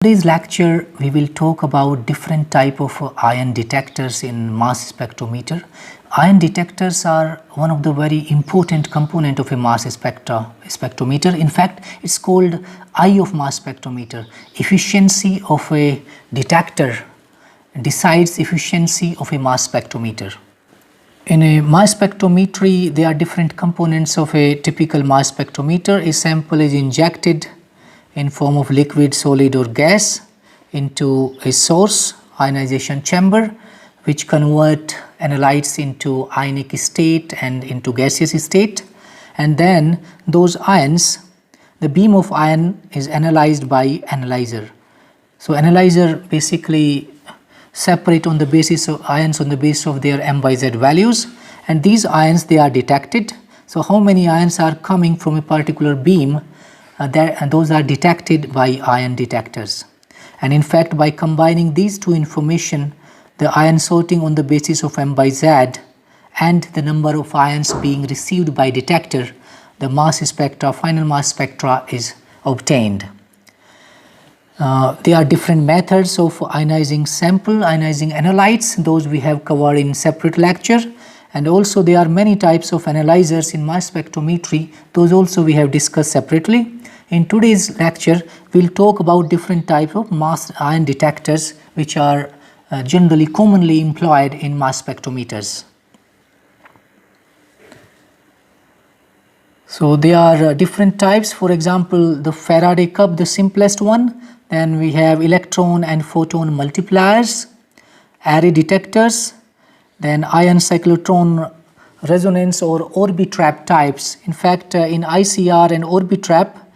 Today's lecture we will talk about different type of ion detectors in mass spectrometer. Ion detectors are one of the very important component of a mass spectrometer. In fact, it's called eye of mass spectrometer. Efficiency of a detector decides efficiency of a mass spectrometer. In a mass spectrometry, there are different components of a typical mass spectrometer. A sample is injected in form of liquid, solid or gas into a source ionization chamber, which convert analytes into ionic state and into gaseous state, and then those ions, the beam of ion is analyzed by analyzer. So analyzer basically separate on the basis of ions on the basis of their m by z values, and these ions they are detected. So how many ions are coming from a particular beam, and those are detected by ion detectors. And in fact, by combining these two information, the ion sorting on the basis of m by z and the number of ions being received by detector, the mass spectra, final mass spectra is obtained. There are different methods of ionizing sample, ionizing analytes. Those we have covered in separate lecture, and also there are many types of analyzers in mass spectrometry. Those also we have discussed separately. In today's lecture, we will talk about different types of mass ion detectors which are generally commonly employed in mass spectrometers. So there are different types. For example, the Faraday cup, the simplest one. Then we have electron and photon multipliers, array detectors, then ion cyclotron resonance or orbitrap types. In fact, in ICR and orbitrap,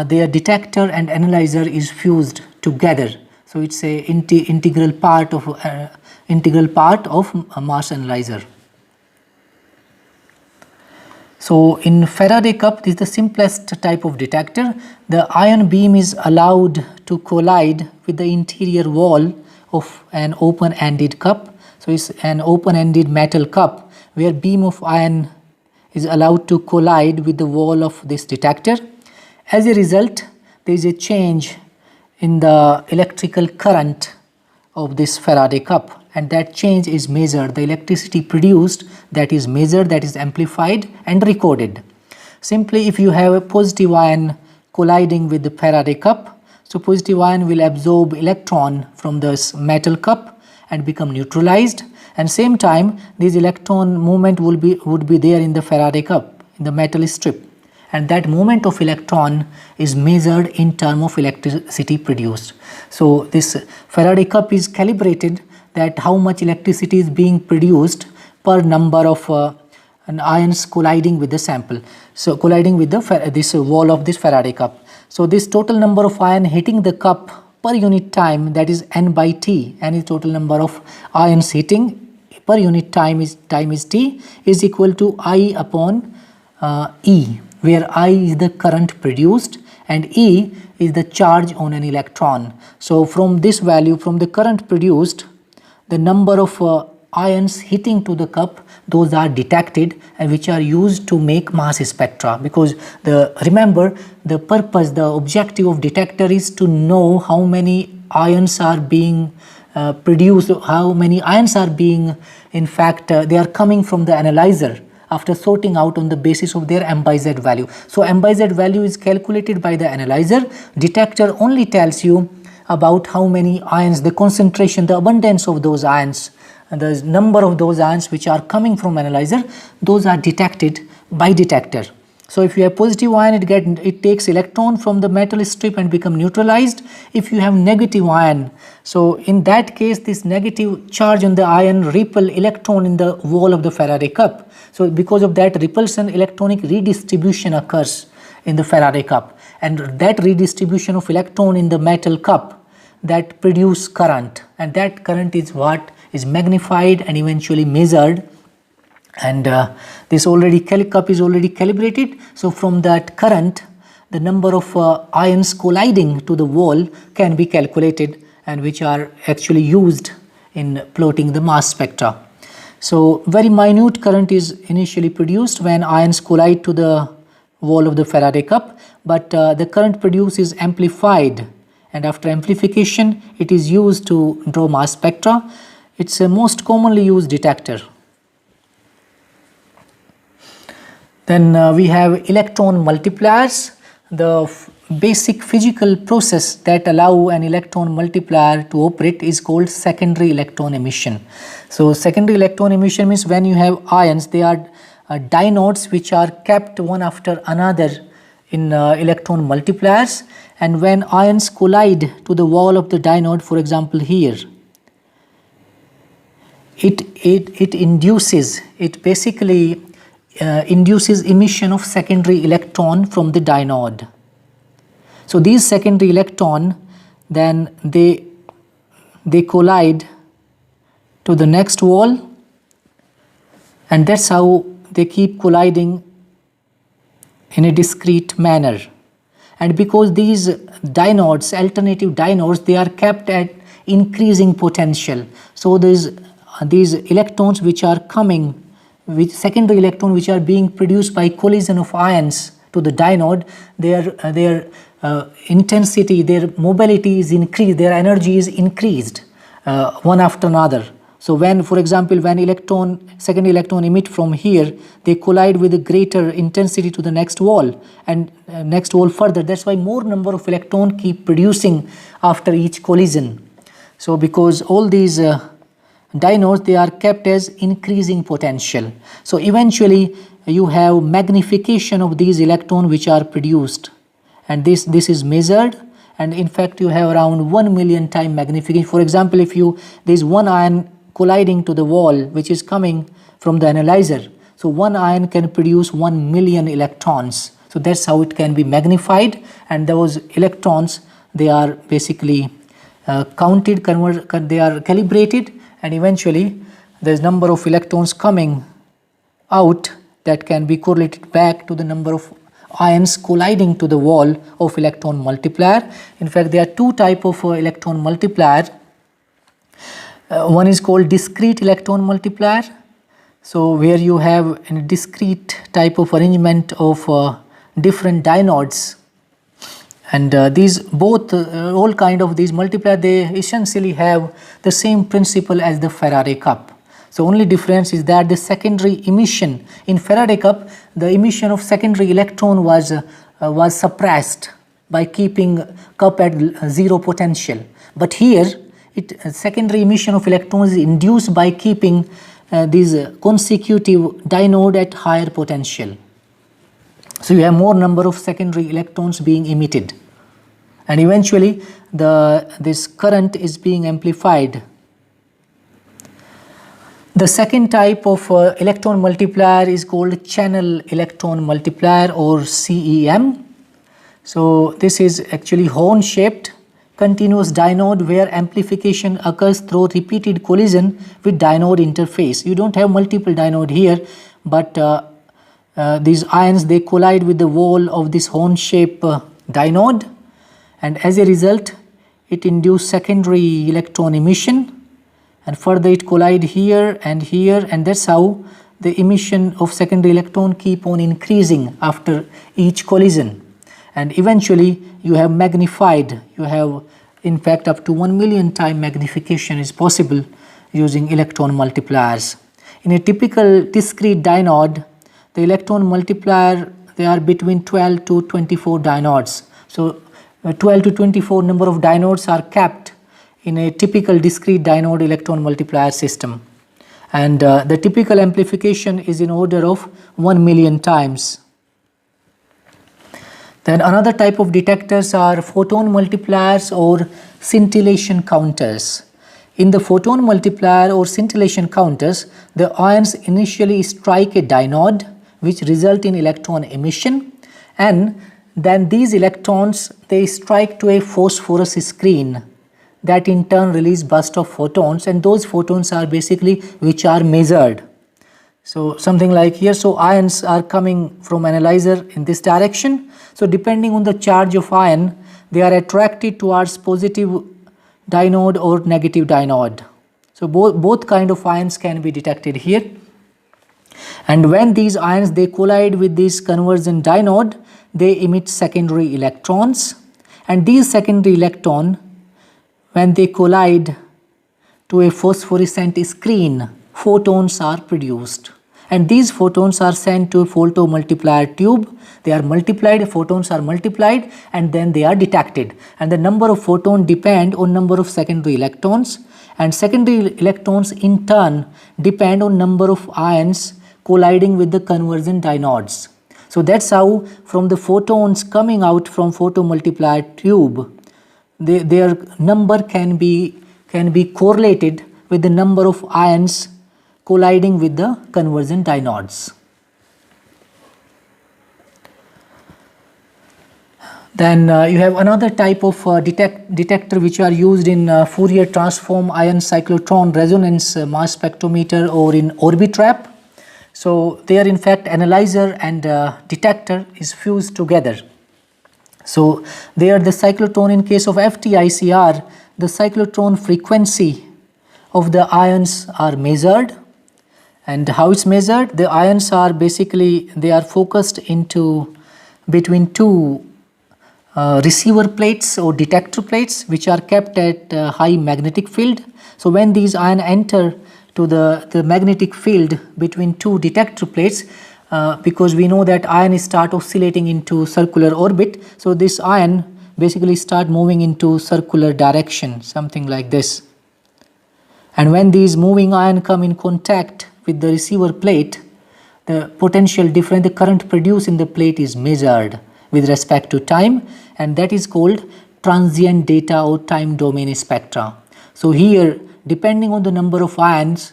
their detector and analyzer is fused together. So it's a integral part of a mass analyzer. So in Faraday cup, this is the simplest type of detector. The ion beam is allowed to collide with the interior wall of an open-ended cup. So it's an open-ended metal cup where beam of ion is allowed to collide with the wall of this detector. As a result, there is a change in the electrical current of this Faraday cup, and that change is measured. The electricity produced, that is measured, that is amplified and recorded. Simply, if you have a positive ion colliding with the Faraday cup, so positive ion will absorb electron from this metal cup and become neutralized, and same time this electron movement would be there in the Faraday cup, in the metal strip, and that movement of electron is measured in terms of electricity produced. So this Faraday cup is calibrated that how much electricity is being produced per number of ions colliding with the sample. So colliding with this wall of this Faraday cup. So this total number of ion hitting the cup per unit time, that is n by t, n is total number of ions hitting per unit time is t, is equal to I upon E, where I is the current produced and E is the charge on an electron. So from this value, from the current produced, the number of ions hitting to the cup, those are detected and which are used to make mass spectra, because remember the purpose, the objective of detector is to know how many ions are being produced, how many ions are being, in fact they are coming from the analyzer after sorting out on the basis of their m by z value. So m by z value is calculated by the analyzer. Detector only tells you about how many ions, the concentration, the abundance of those ions, and the number of those ions which are coming from analyzer, those are detected by detector. So if you have positive ion, it takes electron from the metal strip and become neutralized. If you have negative ion, so in that case this negative charge on the ion repel electron in the wall of the Faraday cup. So because of that repulsion, electronic redistribution occurs in the Faraday cup, and that redistribution of electron in the metal cup, that produce current, and that current is what is magnified and eventually measured, and this cup is already calibrated. So from that current, the number of ions colliding to the wall can be calculated, and which are actually used in plotting the mass spectra. So very minute current is initially produced when ions collide to the wall of the Faraday cup, but the current produced is amplified and after amplification it is used to draw mass spectra. It's a most commonly used detector. Then we have electron multipliers. The basic physical process that allow an electron multiplier to operate is called secondary electron emission. So secondary electron emission means when you have ions, they are dinodes which are kept one after another in electron multipliers, and when ions collide to the wall of the dynode, for example here, it basically induces emission of secondary electron from the dynode. So these secondary electron, then they collide to the next wall, and that's how they keep colliding in a discrete manner. And because these dinodes, alternative dinodes, they are kept at increasing potential, so these electrons which are coming with secondary electron which are being produced by collision of ions to the dynode, their intensity, their mobility is increased, their energy is increased one after another. So when, for example, when secondary electron emit from here, they collide with a greater intensity to the next wall and next wall further. That's why more number of electrons keep producing after each collision. So because all these dinodes, they are kept as increasing potential. So eventually you have magnification of these electrons which are produced, and this is measured, and in fact you have around 1 million time magnification. For example, if there is one ion colliding to the wall which is coming from the analyzer, so one ion can produce 1 million electrons. So that's how it can be magnified, and those electrons, they are basically counted, they are calibrated, and eventually there's number of electrons coming out that can be correlated back to the number of ions colliding to the wall of electron multiplier. In fact, there are two types of electron multiplier. One is called discrete electron multiplier, so where you have a discrete type of arrangement of different dinodes, and these both all kind of these multiplier, they essentially have the same principle as the Faraday cup. So only difference is that the secondary emission in Faraday cup, the emission of secondary electron was suppressed by keeping cup at zero potential, but here secondary emission of electrons is induced by keeping these consecutive dynode at higher potential. So you have more number of secondary electrons being emitted, and eventually this current is being amplified. The second type of electron multiplier is called channel electron multiplier, or CEM. So this is actually horn shaped continuous dynode where amplification occurs through repeated collision with dynode interface. You don't have multiple dynode here, but these ions, they collide with the wall of this horn shaped dynode, and as a result it induces secondary electron emission, and further it collide here, and that's how the emission of secondary electron keep on increasing after each collision, and eventually you have magnified, you have in fact up to 1 million time magnification is possible using electron multipliers. In a typical discrete dynode, the electron multiplier, they are between 12 to 24 dinodes. So 12 to 24 number of dinodes are kept in a typical discrete dynode electron multiplier system, and the typical amplification is in order of 1 million times. Then another type of detectors are photon multipliers or scintillation counters. In the photon multiplier or scintillation counters, the ions initially strike a dynode which result in electron emission, and then these electrons, they strike to a phosphorus screen that in turn release burst of photons, and those photons are basically which are measured. So something like here, so ions are coming from analyzer in this direction. So depending on the charge of ion, they are attracted towards positive dynode or negative dynode. So both kind of ions can be detected here. And when these ions, they collide with this conversion dynode, they emit secondary electrons, and these secondary electron, when they collide to a phosphorescent screen, photons are produced, and these photons are sent to a photomultiplier tube. They are multiplied, photons are multiplied, and then they are detected, and the number of photons depend on number of secondary electrons, and secondary electrons in turn depend on number of ions colliding with the conversion dynodes. So that's how from the photons coming out from photomultiplier tube, their number can be correlated with the number of ions colliding with the conversion dynodes. Then you have another type of detector which are used in Fourier transform ion cyclotron resonance mass spectrometer or in Orbitrap. So they are in fact analyzer and detector is fused together. So there the cyclotron, in case of FTICR, the cyclotron frequency of the ions are measured. And how it's measured? The ions are basically, they are focused into between two receiver plates or detector plates which are kept at high magnetic field. So when these ions enter to the magnetic field between two detector plates, because we know that ion start oscillating into circular orbit, so this ion basically start moving into circular direction, something like this. And when these moving ions come in contact with the receiver plate, the potential difference, the current produced in the plate is measured with respect to time, and that is called transient data or time domain spectra. So here, depending on the number of ions,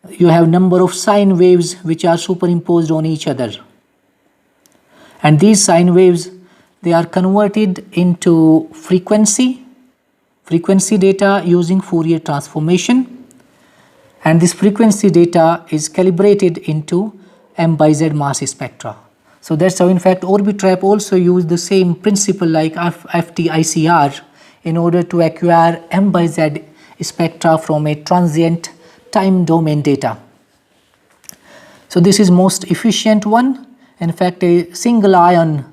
you have number of sine waves which are superimposed on each other, and these sine waves, they are converted into frequency data using Fourier transformation, and this frequency data is calibrated into m by z mass spectra. So that's how in fact Orbitrap also use the same principle like FTICR in order to acquire m by z spectra from a transient time domain data. So this is most efficient one. In fact, a single ion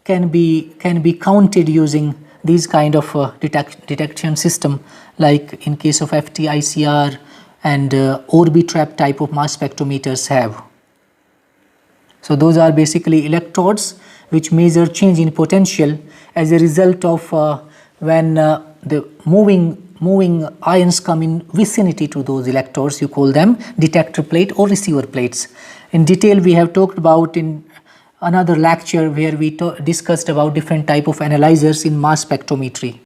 can be counted using these kind of detection system, like in case of FTICR and Orbitrap type of mass spectrometers have. So those are basically electrodes which measure change in potential as a result of when the moving ions come in vicinity to those electrodes. You call them detector plate or receiver plates. In detail we have talked about in another lecture where we discussed about different type of analyzers in mass spectrometry.